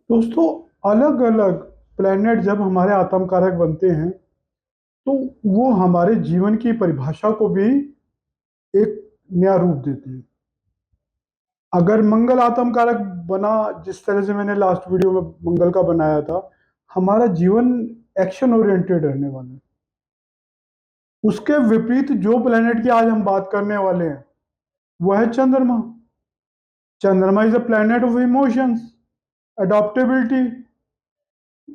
दोस्तों, अलग अलग प्लेनेट जब हमारे आत्म कारक बनते हैं तो वो हमारे जीवन की परिभाषा को भी एक नया रूप देते हैं। अगर मंगल आत्म कारक बना, जिस तरह से मैंने लास्ट वीडियो में मंगल का बनाया था, हमारा जीवन एक्शन ओरिएंटेड रहने वाला है। उसके विपरीत जो प्लेनेट की आज हम बात करने वाले हैं वह है चंद्रमा। Chandrama is a planet of emotions, adaptability,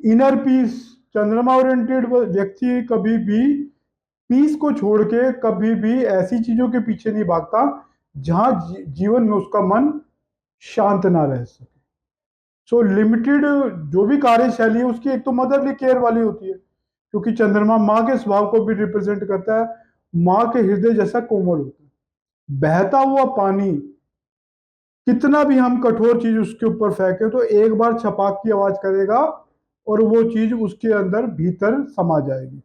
inner peace. चंद्रमा ओरिएंटेड व्यक्ति कभी भी पीस को छोड़ के कभी भी ऐसी चीजों के पीछे नहीं भागता जहां जीवन में उसका मन शांत ना रह सके। सो लिमिटेड जो भी कार्यशैली है उसकी एक तो मदरली केयर वाली होती है, क्योंकि चंद्रमा माँ के स्वभाव को भी रिप्रेजेंट करता है। माँ के हृदय जैसा कोमल होता है। बहता हुआ पानी, कितना भी हम कठोर चीज उसके ऊपर फेंके तो एक बार छपाक की आवाज करेगा और वो चीज उसके अंदर भीतर समा जाएगी।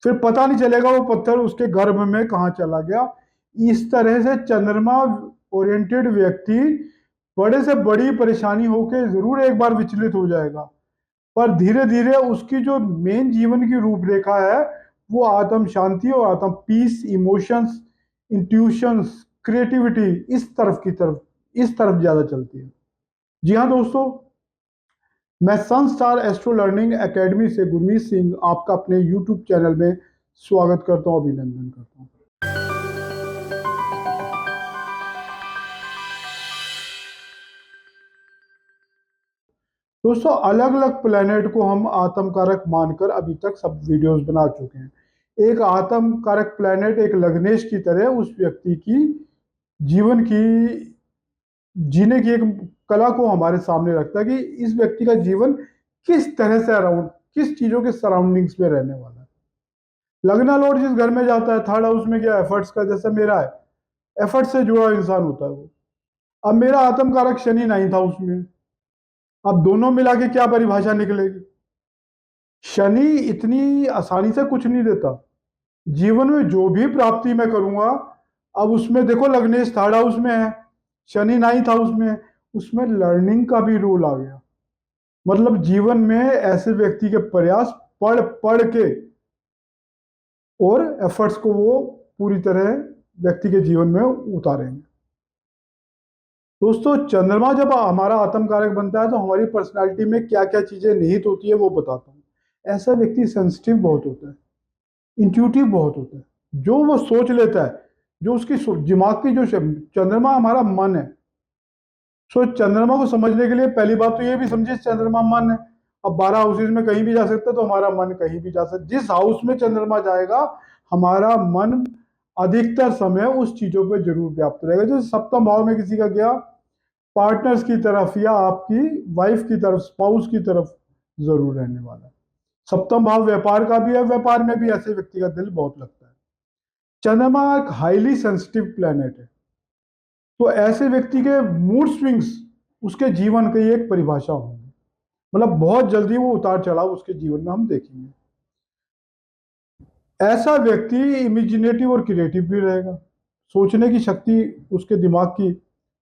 फिर पता नहीं चलेगा वो पत्थर उसके गर्भ में कहाँ चला गया। इस तरह से चंद्रमा ओरिएंटेड व्यक्ति बड़े से बड़ी परेशानी होके जरूर एक बार विचलित हो जाएगा, पर धीरे धीरे उसकी जो मेन जीवन की रूपरेखा है वो आत्म शांति और आत्म पीस, इमोशंस, इंट्यूशंस, क्रिएटिविटी, इस तरफ ज्यादा चलती है। जी हाँ दोस्तों, मैं सन स्टार एस्ट्रो लर्निंग एकेडमी से गुरमीत सिंह आपका अपने यूट्यूब चैनल में स्वागत करता हूँ, अभिनंदन करता हूँ। दोस्तों, अलग अलग प्लेनेट को हम आत्म कारक मानकर अभी तक सब वीडियोस बना चुके हैं। एक आत्म कारक प्लेनेट एक लग्नेश की तरह उस व्यक्ति की जीवन की जीने की एक कला को हमारे सामने रखता है कि इस व्यक्ति का जीवन किस तरह से अराउंड, किस चीजों के सराउंडिंग्स में रहने वाला है। लगना लॉर्ड जिस घर में जाता है, थर्ड हाउस में क्या एफर्ट्स का, जैसे मेरा है, एफर्ट से जुड़ा इंसान होता है वो। अब मेरा आत्म कारक शनि नहीं था उसमें। अब दोनों मिला के क्या परिभाषा निकलेगी। शनि इतनी आसानी से कुछ नहीं देता। जीवन में जो भी प्राप्ति मैं करूंगा, अब उसमें देखो लग्नेश थर्ड हाउस में है, शनि नाइन्थ हाउस में है, उसमें लर्निंग का भी रोल आ गया। मतलब जीवन में ऐसे व्यक्ति के प्रयास पढ़ पढ़ के और एफर्ट्स को वो पूरी तरह व्यक्ति के जीवन में उतारेंगे। दोस्तों, चंद्रमा जब हमारा आत्म कारक बनता है तो हमारी पर्सनालिटी में क्या क्या चीजें निहित होती है वो बताता हूँ। ऐसा व्यक्ति सेंसिटिव बहुत होता है, इंट्यूटिव बहुत होता है। जो वो सोच लेता है, जो उसकी दिमाग की जो चंद्रमा हमारा मन है। सो चंद्रमा को समझने के लिए पहली बात तो ये भी समझिए चंद्रमा मन है। अब 12 हाउसेज में कहीं भी जा सकता है तो हमारा मन कहीं भी जा सकता है। जिस हाउस में चंद्रमा जाएगा हमारा मन अधिकतर समय उस चीजों पे जरूर व्याप्त रहेगा। जैसे सप्तम भाव में किसी का गया, पार्टनर्स की तरफ या आपकी वाइफ की तरफ, स्पाउस की तरफ जरूर रहने वाला है। सप्तम भाव व्यापार का भी है, व्यापार में भी ऐसे व्यक्ति का दिल बहुत लगता है। चंद्रमा एक हाईली सेंसिटिव प्लेनेट है, तो ऐसे व्यक्ति के मूड स्विंग्स उसके जीवन की एक परिभाषा होंगी। मतलब बहुत जल्दी वो उतार चढ़ाव उसके जीवन में हम देखेंगे। ऐसा व्यक्ति इमेजिनेटिव और क्रिएटिव भी रहेगा। सोचने की शक्ति उसके दिमाग की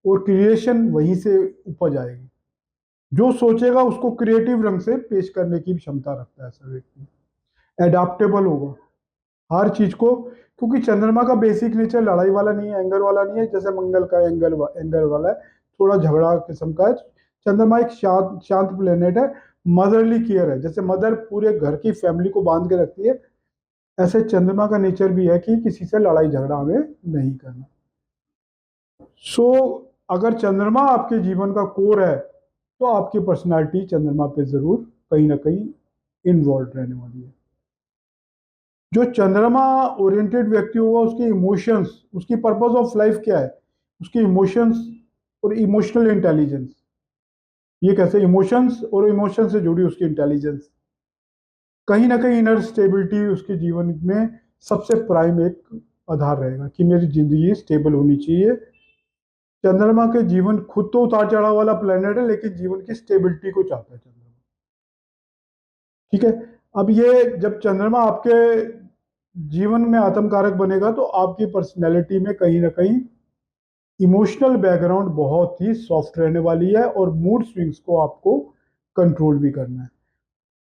और क्रिएशन वहीं से उपज आएगी। जो सोचेगा उसको क्रिएटिव रंग से पेश करने की क्षमता रखता है ऐसा व्यक्ति। एडाप्टेबल होगा हर चीज को, क्योंकि चंद्रमा का बेसिक नेचर लड़ाई वाला नहीं है, एंगर वाला नहीं है। जैसे मंगल का एंगर वाला है, थोड़ा झगड़ा किस्म का है। चंद्रमा एक शांत शांत प्लेनेट है, मदरली केयर है। जैसे मदर पूरे घर की फैमिली को बांध के रखती है, ऐसे चंद्रमा का नेचर भी है कि किसी से लड़ाई झगड़ा हमें नहीं करना। सो अगर चंद्रमा आपके जीवन का कोर है तो आपकी पर्सनालिटी चंद्रमा पे जरूर कहीं ना कहीं इन्वॉल्व रहने वाली है। जो चंद्रमा ओरिएंटेड व्यक्ति होगा उसके इमोशंस, उसकी पर्पस ऑफ लाइफ क्या है, उसके इमोशंस और इमोशनल इंटेलिजेंस। ये कैसे इमोशंस और इमोशन से जुड़ी उसकी इंटेलिजेंस, कहीं ना कहीं इनर स्टेबिलिटी उसके जीवन में सबसे प्राइम एक आधार रहेगा कि मेरी जिंदगी स्टेबल होनी चाहिए। चंद्रमा के जीवन खुद तो उतार चढ़ाव वाला प्लेनेट है, लेकिन जीवन की स्टेबिलिटी को चाहता है चंद्रमा। ठीक है। अब ये जब चंद्रमा आपके जीवन में आत्म कारक बनेगा तो आपकी पर्सनैलिटी में कहीं ना कहीं इमोशनल बैकग्राउंड बहुत ही सॉफ्ट रहने वाली है और मूड स्विंग्स को आपको कंट्रोल भी करना है।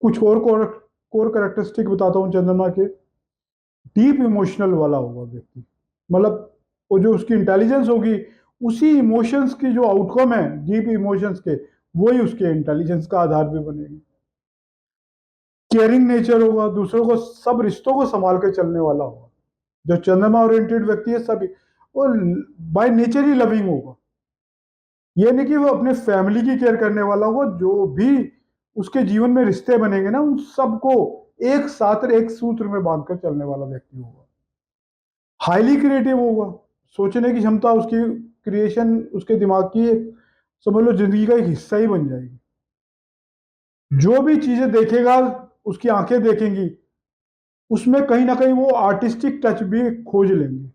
कुछ और कोर कैरेक्टरिस्टिक बताता हूँ चंद्रमा के। डीप इमोशनल वाला होगा व्यक्ति, मतलब वो जो उसकी इंटेलिजेंस होगी, उसी इमोशंस की जो आउटकम है डीप इमोशंस के, वही उसके इंटेलिजेंस का आधार भी बनेगी। केयरिंग नेचर होगा, दूसरों को, सब रिश्तों को संभाल के चलने वाला होगा। जो चंद्रमा ओरिएंटेड व्यक्ति है सभी, और बाय नेचर ही लविंग होगा। ये नहीं कि वो अपने फैमिली की केयर करने वाला होगा, जो भी उसके जीवन में रिश्ते बनेंगे ना, उन सबको एक साथ एक सूत्र में बांधकर चलने वाला व्यक्ति होगा। हाईली क्रिएटिव होगा, सोचने की क्षमता उसकी, क्रिएशन उसके दिमाग की एक, समझ लो जिंदगी का एक हिस्सा ही बन जाएगी। जो भी चीजें देखेगा, उसकी आंखें देखेंगी, उसमें कहीं ना कहीं वो आर्टिस्टिक टच भी खोज लेंगे।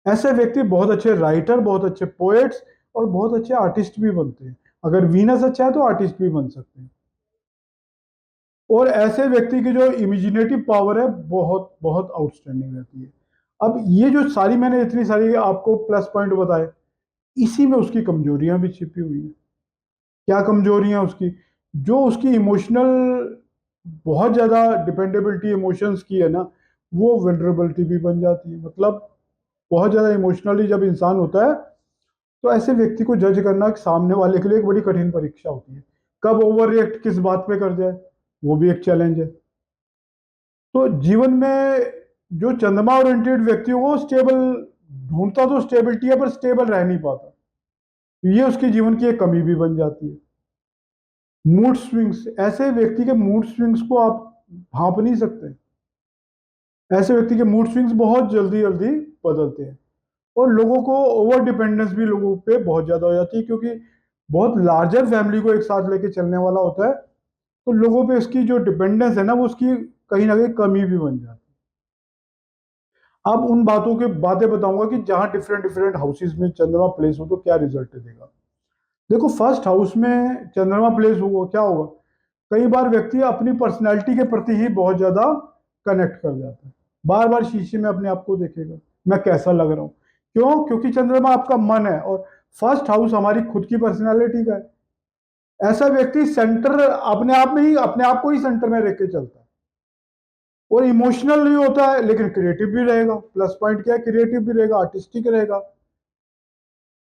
ऐसे व्यक्ति बहुत अच्छे राइटर, बहुत अच्छे पोएट्स और बहुत अच्छे आर्टिस्ट भी बनते हैं। अगर वीनस अच्छा है तो आर्टिस्ट भी बन सकते हैं। और ऐसे व्यक्ति की जो इमेजिनेटिव पावर है बहुत बहुत आउटस्टैंडिंग रहती है। अब ये जो सारी मैंने इतनी सारी आपको प्लस पॉइंट बताए, इसी में उसकी कमजोरियां भी छिपी हुई हैं। क्या कमजोरियां उसकी? जो उसकी इमोशनल, बहुत ज्यादा डिपेंडेबिलिटी इमोशंस की है ना, वो वेनरेबिलिटी भी बन जाती है। मतलब बहुत ज्यादा इमोशनली जब इंसान होता है, तो ऐसे व्यक्ति को जज करना सामने वाले के लिए एक बड़ी कठिन परीक्षा होती है। कब ओवर रिएक्ट किस बात पे कर जाए, वो भी एक चैलेंज है। तो जीवन में जो चंद्रमा ओरिएंटेड व्यक्ति हो, वो स्टेबल ढूंढता तो स्टेबिलिटी है, पर स्टेबल रह नहीं पाता। ये उसके जीवन की एक कमी भी बन जाती है। मूड स्विंग्स, ऐसे व्यक्ति के मूड स्विंग्स को आप भांप नहीं सकते। ऐसे व्यक्ति के मूड स्विंग्स बहुत जल्दी जल्दी बदलते हैं। और लोगों को ओवर डिपेंडेंस भी लोगों पे बहुत ज्यादा हो जाती है, क्योंकि बहुत लार्जर फैमिली को एक साथ लेके चलने वाला होता है। तो लोगों पे इसकी जो डिपेंडेंस है ना, वो उसकी कहीं ना कहीं कमी भी बन जाती है। अब उन बातों के बातें बताऊंगा कि जहां डिफरेंट डिफरेंट हाउसेस में चंद्रमा प्लेस हो तो क्या रिजल्ट देगा। देखो, फर्स्ट हाउस में चंद्रमा प्लेस होगा, क्या होगा? कई बार व्यक्ति अपनी पर्सनैलिटी के प्रति ही बहुत ज्यादा कनेक्ट कर जाता है। बार बार शीशे में अपने आप को देखेगा, मैं कैसा लग रहा हूँ। क्यों? क्योंकि चंद्रमा आपका मन है, और फर्स्ट हाउस हमारी खुद की पर्सनैलिटी का है। ऐसा व्यक्ति सेंटर अपने आप में ही, अपने आप को ही सेंटर में रख के चलता है। और इमोशनल नहीं होता है, लेकिन क्रिएटिव भी रहेगा। प्लस पॉइंट क्या है? क्रिएटिव भी रहेगा, आर्टिस्टिक रहेगा।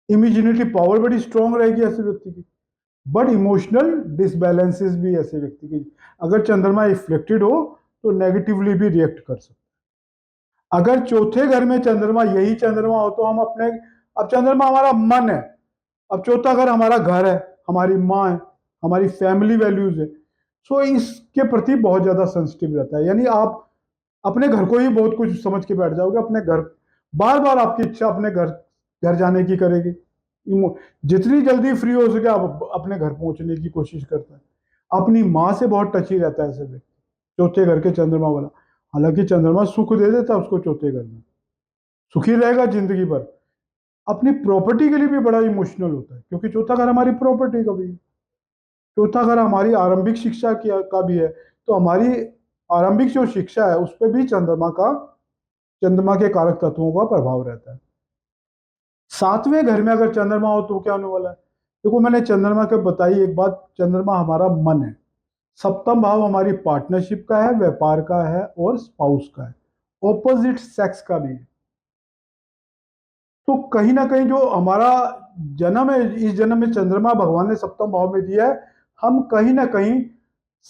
इमेजिनेटिव पावर बड़ी स्ट्रांग रहेगी ऐसे व्यक्ति की। बट इमोशनल डिसबैलेंसेस भी ऐसे व्यक्ति की, अगर चंद्रमा इफ्लेक्टेड हो तो नेगेटिवली भी रिएक्ट कर सकते हैं। अगर चौथे घर में चंद्रमा, यही चंद्रमा हो, तो हम अपने, अब चंद्रमा हमारा मन है, अब चौथा घर हमारा घर है, हमारी माँ है, हमारी फैमिली वैल्यूज है। सो इसके प्रति बहुत ज्यादा सेंसिटिव रहता है। यानी आप अपने घर को ही बहुत कुछ समझ के बैठ जाओगे। अपने घर, बार बार आपकी इच्छा अपने घर घर जाने की करेगी। जितनी जल्दी फ्री हो सके आप अपने घर पहुंचने की कोशिश करता है। अपनी माँ से बहुत टची रहता है ऐसे व्यक्ति, चौथे घर के चंद्रमा वाला। हालांकि चंद्रमा सुख दे देता है उसको चौथे घर में, सुखी रहेगा जिंदगी भर। अपनी प्रॉपर्टी के लिए भी बड़ा इमोशनल होता है, क्योंकि चौथा घर हमारी प्रॉपर्टी का भी है। चौथा घर हमारी आरंभिक शिक्षा का भी है। तो हमारी आरंभिक जो शिक्षा है उस पर भी चंद्रमा के कारक तत्वों का प्रभाव रहता है। सातवें घर में अगर चंद्रमा हो तो क्या होने वाला है? देखो, मैंने चंद्रमा के बताई एक बात, चंद्रमा हमारा मन है। सप्तम भाव हमारी पार्टनरशिप का है, व्यापार का है और स्पाउस का है, ऑपोजिट सेक्स का भी है। तो कहीं ना कहीं जो हमारा जन्म है, इस जन्म में चंद्रमा भगवान ने सप्तम भाव में दिया है। हम कहीं ना कहीं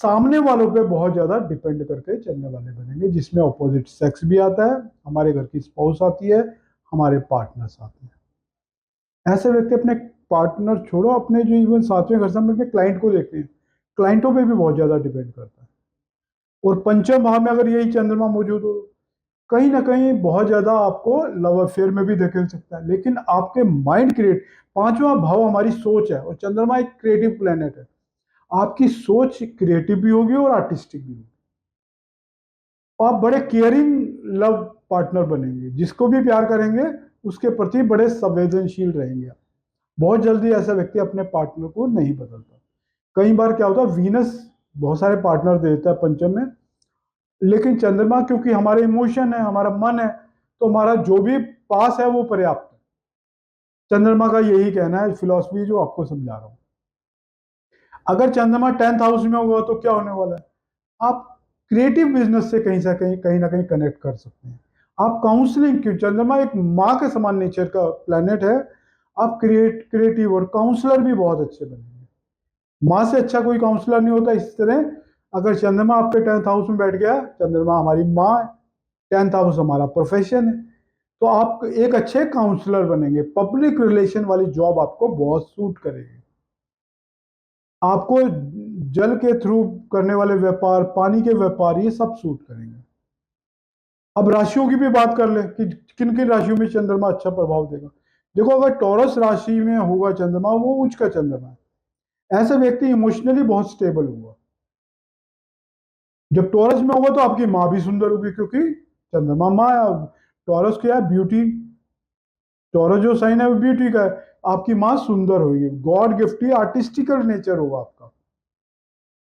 सामने वालों पे बहुत ज्यादा डिपेंड करके चलने वाले बनेंगे, जिसमें ऑपोजिट सेक्स भी आता है, हमारे घर की स्पाउस आती है, हमारे पार्टनर्स आते हैं। ऐसे व्यक्ति अपने पार्टनर छोड़ो, अपने जो इवन सातवें घर से हम अपने क्लाइंट को देखते हैं, क्लाइंटों पे भी बहुत ज्यादा डिपेंड करता है। और पंचम भाव में अगर यही चंद्रमा मौजूद हो, कहीं ना कहीं बहुत ज्यादा आपको लव अफेयर में भी धकेल सकता है। लेकिन आपके माइंड क्रिएट, पांचवा भाव हमारी सोच है, और चंद्रमा एक क्रिएटिव प्लेनेट है। आपकी सोच क्रिएटिव भी होगी और आर्टिस्टिक भी होगी। आप बड़े केयरिंग लव पार्टनर बनेंगे, जिसको भी प्यार करेंगे उसके प्रति बड़े संवेदनशील रहेंगे। बहुत जल्दी ऐसा व्यक्ति अपने पार्टनर को नहीं बदलता। कई बार क्या होता है, वीनस बहुत सारे पार्टनर दे देता है पंचम में, लेकिन चंद्रमा क्योंकि हमारे इमोशन है, हमारा मन है, तो हमारा जो भी पास है वो पर्याप्त है। चंद्रमा का यही कहना है, फिलॉसफी जो आपको समझा रहा हूं। अगर चंद्रमा 10th हाउस में होगा तो क्या होने वाला है? आप क्रिएटिव बिजनेस से कहीं ना कहीं कनेक्ट कर सकते हैं। आप काउंसलिंग की, चंद्रमा एक माँ के समान नेचर का प्लेनेट है, आप क्रिएटिव और काउंसलर भी बहुत अच्छे बनेंगे। माँ से अच्छा कोई काउंसलर नहीं होता। इस तरह अगर चंद्रमा आपके 10th हाउस में बैठ गया, चंद्रमा हमारी माँ है, 10th हाउस हमारा प्रोफेशन है, तो आप एक अच्छे काउंसलर बनेंगे। पब्लिक रिलेशन वाली जॉब आपको बहुत सूट करेगी। आपको जल के थ्रू करने वाले व्यापार, पानी के व्यापार, ये सब सूट करेंगे। अब राशियों की भी बात कर ले कि किन किन राशियों में चंद्रमा अच्छा प्रभाव देगा। देखो, अगर टॉरस राशि में होगा चंद्रमा, वो उच्च का चंद्रमा है, ऐसे व्यक्ति इमोशनली बहुत स्टेबल होगा। जब टॉरस में होगा तो आपकी माँ भी सुंदर होगी, क्योंकि चंद्रमा माँ है। टॉरस क्या है? ब्यूटी। टॉरस जो साइन है वो ब्यूटी का है। आपकी माँ सुंदर होगी, गॉड गिफ्टी आर्टिस्टिकल नेचर होगा आपका,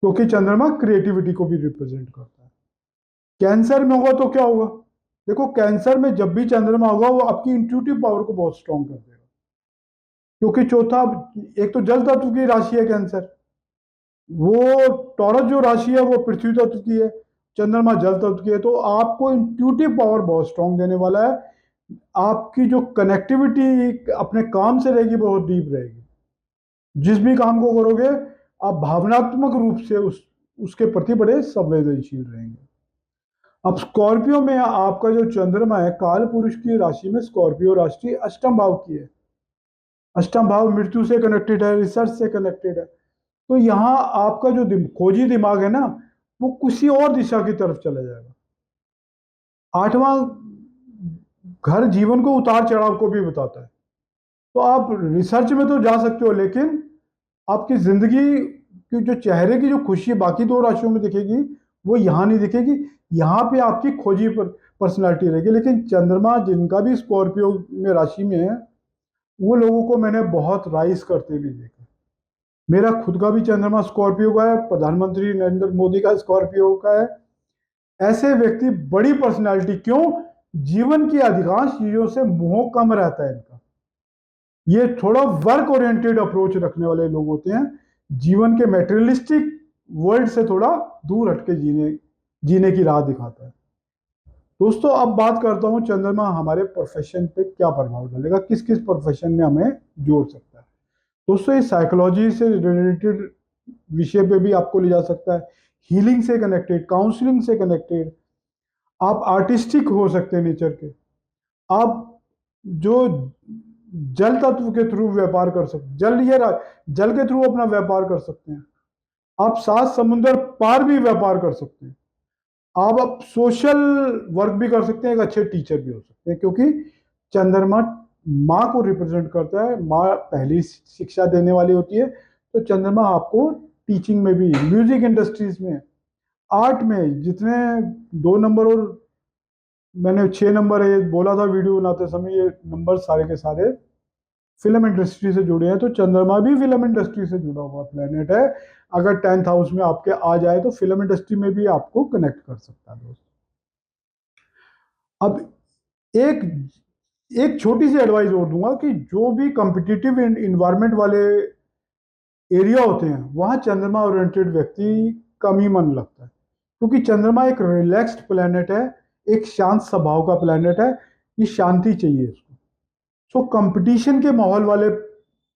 क्योंकि चंद्रमा क्रिएटिविटी को भी रिप्रेजेंट करता है। कैंसर में होगा तो क्या होगा? देखो, कैंसर में जब भी चंद्रमा होगा वो आपकी इंट्यूटिव पावर को बहुत स्ट्रांग कर देगा, क्योंकि चौथा, एक तो जल तत्व की राशि है कैंसर, वो टॉरस जो राशि है वो पृथ्वी तत्व की है, चंद्रमा जल तत्व की है, तो आपको इंट्यूटिव पावर बहुत स्ट्रांग देने वाला है। आपकी जो कनेक्टिविटी अपने काम से रहेगी बहुत डीप रहेगी। जिस भी काम को करोगे आप भावनात्मक रूप से उसके प्रति बड़े संवेदनशील रहेंगे। अब स्कॉर्पियो में आपका जो चंद्रमा है, काल पुरुष की राशि में स्कॉर्पियो राशि अष्टम भाव की है। अष्टम भाव मृत्यु से कनेक्टेड है, रिसर्च से कनेक्टेड है। तो यहाँ आपका जो खोजी दिमाग है ना, वो किसी और दिशा की तरफ चला जाएगा। आठवां घर जीवन को उतार चढ़ाव को भी बताता है। तो आप रिसर्च में तो जा सकते हो, लेकिन आपकी जिंदगी की जो चेहरे की जो खुशी बाकी दो राशियों में दिखेगी, वो यहाँ नहीं दिखेगी। यहाँ पे आपकी खोजी पर पर्सनैलिटी रहेगी। लेकिन चंद्रमा जिनका भी स्कॉर्पियो में राशि में है, वो लोगों को मैंने बहुत राइज करते भी देखा। मेरा खुद का भी चंद्रमा स्कॉर्पियो का है, प्रधानमंत्री नरेंद्र मोदी का स्कॉर्पियो का है। ऐसे व्यक्ति बड़ी पर्सनैलिटी, क्यों? जीवन की अधिकांश चीजों से मोह कम रहता है इनका। ये थोड़ा वर्क ओरिएंटेड अप्रोच रखने वाले लोग होते हैं, जीवन के मेटेरियलिस्टिक वर्ल्ड से थोड़ा दूर हटके जीने जीने की राह दिखाता है। दोस्तों, अब बात करता हूँ चंद्रमा हमारे प्रोफेशन पे क्या प्रभाव डालेगा, किस किस प्रोफेशन में हमें जोड़ सकता है। दोस्तों, ये साइकोलॉजी से रिलेटेड विषय पे भी आपको ले जा सकता है, हीलिंग से कनेक्टेड, काउंसलिंग से कनेक्टेड। आप आर्टिस्टिक हो सकते हैं नेचर के। आप जो जल तत्व के थ्रू व्यापार कर सकते, जल के थ्रू अपना व्यापार कर सकते हैं। आप 7 समुंदर पार भी व्यापार कर सकते हैं। आप सोशल वर्क भी कर सकते हैं, एक अच्छे टीचर भी हो सकते हैं, क्योंकि चंद्रमा माँ को रिप्रेजेंट करता है। माँ पहली शिक्षा देने वाली होती है, तो चंद्रमा आपको टीचिंग में भी, म्यूजिक इंडस्ट्रीज में, आर्ट में, जितने 2 नंबर और मैंने 6 नंबर है ये बोला था वीडियो बनाते समय, ये नंबर सारे के सारे फिल्म इंडस्ट्री से जुड़े हैं। तो चंद्रमा भी फिल्म इंडस्ट्री से जुड़ा हुआ प्लेनेट है। अगर 10th हाउस में आपके आ जाए तो फिल्म इंडस्ट्री में भी आपको कनेक्ट कर सकता है दोस्त। अब एक एक छोटी सी एडवाइस और दूंगा कि जो भी कॉम्पिटिटिव इन्वायरमेंट वाले एरिया होते हैं, वहां चंद्रमा ओरिएंटेड व्यक्ति कम ही मन लगता है, क्योंकि चंद्रमा एक रिलैक्स्ड प्लेनेट है, एक शांत स्वभाव का प्लेनेट है। ये शांति चाहिए इसको। सो कंपटीशन के माहौल वाले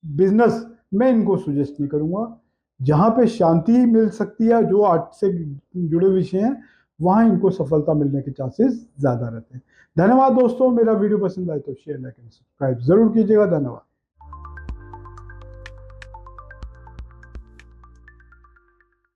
बिजनेस मैं इनको सुजेस्ट नहीं करूंगा। जहां पे शांति मिल सकती है, जो आर्ट से जुड़े विषय हैं, वहां इनको सफलता मिलने के चांसेस ज्यादा रहते हैं। धन्यवाद दोस्तों, मेरा वीडियो पसंद आए तो शेयर, लाइक एंड सब्सक्राइब जरूर कीजिएगा। धन्यवाद।